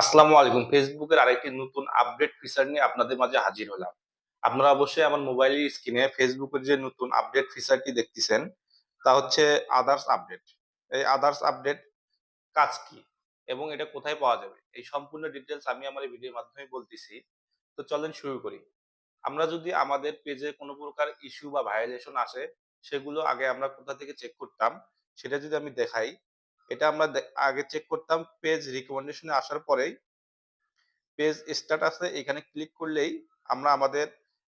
আসসালামু আলাইকুম। ফেসবুকের আরেকটি নতুন আপডেট ফিচার নিয়ে আপনাদের মাঝে হাজির হলাম। আপনারা অবশ্যই আমার মোবাইলের স্ক্রিনে ফেসবুকের যে নতুন আপডেট ফিচারটি দেখতেছেন, তা হচ্ছে আদার্স আপডেট। এই আদার্স আপডেট কাজ কি? এবং এটা কোথায় পাওয়া যাবে? এই সম্পূর্ণ ডিটেইলস আমি আমার এই ভিডিওর মাধ্যমে বলতেছি। তো চলেন শুরু করি। আমরা যদি আমাদের পেজে কোনো প্রকার ইস্যু বা ভায়োলেশন আসে, সেগুলো আগে আমরা কোথা থেকে চেক করতাম, সেটা যদি আমি দেখাই, এটা আমরা আগে চেক করতাম পেজ রিকমেন্ডেশন এ আসার পরেই পেজ স্ট্যাটাসে এখানে ক্লিক করলেই আমরা আমাদের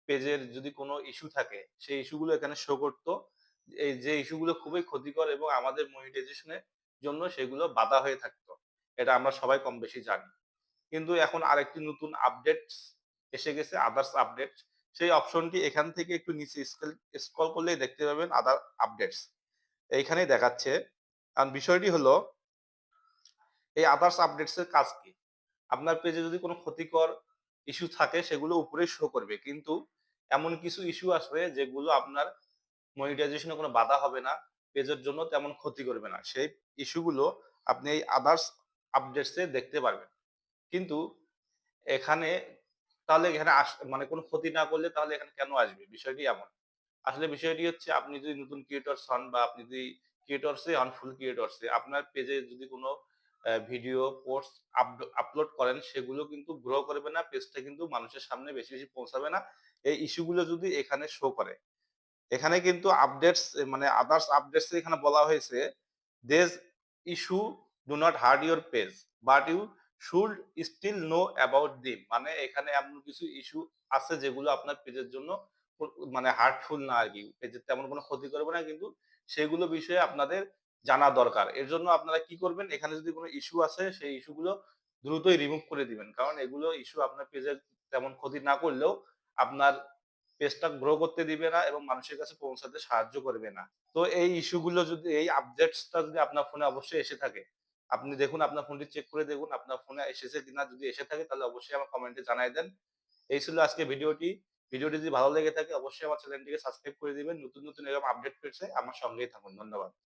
পেজের যদি কোনো ইস্যু থাকে, সেই ইস্যুগুলো এখানে শো করত। এই যে ইস্যুগুলো খুবই ক্ষতিকর এবং আমাদের মনিটাইজেশন এর জন্য সেগুলো বাধা হয়ে থাকতো। এটা আমরা সবাই কম বেশি জানি। কিন্তু এখন আরেকটি নতুন আপডেটস এসে গেছে আদার্স আপডেট। সেই অপশনটি এখান থেকে একটু নিচে স্ক্রল করলেই দেখতে পাবেন আদার আপডেটস। এইখানেই দেখাচ্ছে। বিষয়টি হলো এই আদার্স আপডেটস এর কাজ কি? আপনার পেজে যদি কোনো ক্ষতিকর ইস্যু থাকে সেগুলো উপরেই শো করবে। কিন্তু এমন কিছু ইস্যু আসবে যেগুলো আপনার মনিটাইজেশন এ কোনো বাধা হবে না। পেজের জন্য তেমন ক্ষতি করবে না। সেই ইস্যু গুলো আপনি এই আদার্স আপডেটস এ দেখতে পারবেন। কিন্তু এখানে তাহলে এখানে মানে কোনো ক্ষতি না করলে তাহলে এখানে কেন আসবে? বিষয়টি এমন। আসলে বিষয়টি হচ্ছে আপনি যদি নতুন ক্রিয়েটরস হন বা আপনি যদি ক্রিয়েটরস এ হন, ফুল ক্রিয়েটরস এ আপনার পেজে যদি কোনো ভিডিও, পোস্ট আপলোড করেন সেগুলো কিন্তু গ্রো করবে না। পেজটা কিন্তু মানুষের সামনে বেশি, বেশি পৌঁছাবে না। এই ইস্যু গুলো যদি এখানে শো করে। এখানে কিন্তু আপডেটস মানে আদার্স আপডেটস এ এখানে বলা হয়েছে, "These issue do not hurt your page, but you should still know about them" মানে এখানে এমন কিছু ইস্যু আছে যেগুলো আপনার পেজের জন্য মানে হার্টফুল না আরকি। পেজের তেমন কোনো ক্ষতি করবে না কিন্তু সেগুলো বিষয়ে আপনাদের জানা দরকার। এর জন্য আপনারা কি করবেন? এখানে যদি কোনো ইস্যু আছে সেই ইস্যু গুলো দ্রুতই রিমুভ করে দিবেন। কারণ এগুলো ইস্যু আপনার পেজের তেমন ক্ষতি না করলেও আপনার পেজটা গ্রো করতে দিবে না এবং মানুষের কাছে পৌঁছাতে সাহায্য করবে না। তো এই ইস্যু গুলো যদি এই আপডেটসটা যদি আপনার ফোনে অবশ্যই এসে থাকে, আপনি দেখুন আপনার ফোনটি চেক করে দেখুন আপনার ফোনে এসেছে কিনা। যদি এসে থাকে তাহলে অবশ্যই আমার কমেন্টে জানায় দেন। এই ছিল আজকে ভিডিওটি। ভিডিওটি যদি ভালো লেগে থাকে অবশ্যই আমার চ্যানেলটিকে সাবস্ক্রাইব করে দিবেন। নতুন, নতুন এরকম আপডেট পেতে আমার সঙ্গেই থাকুন। ধন্যবাদ।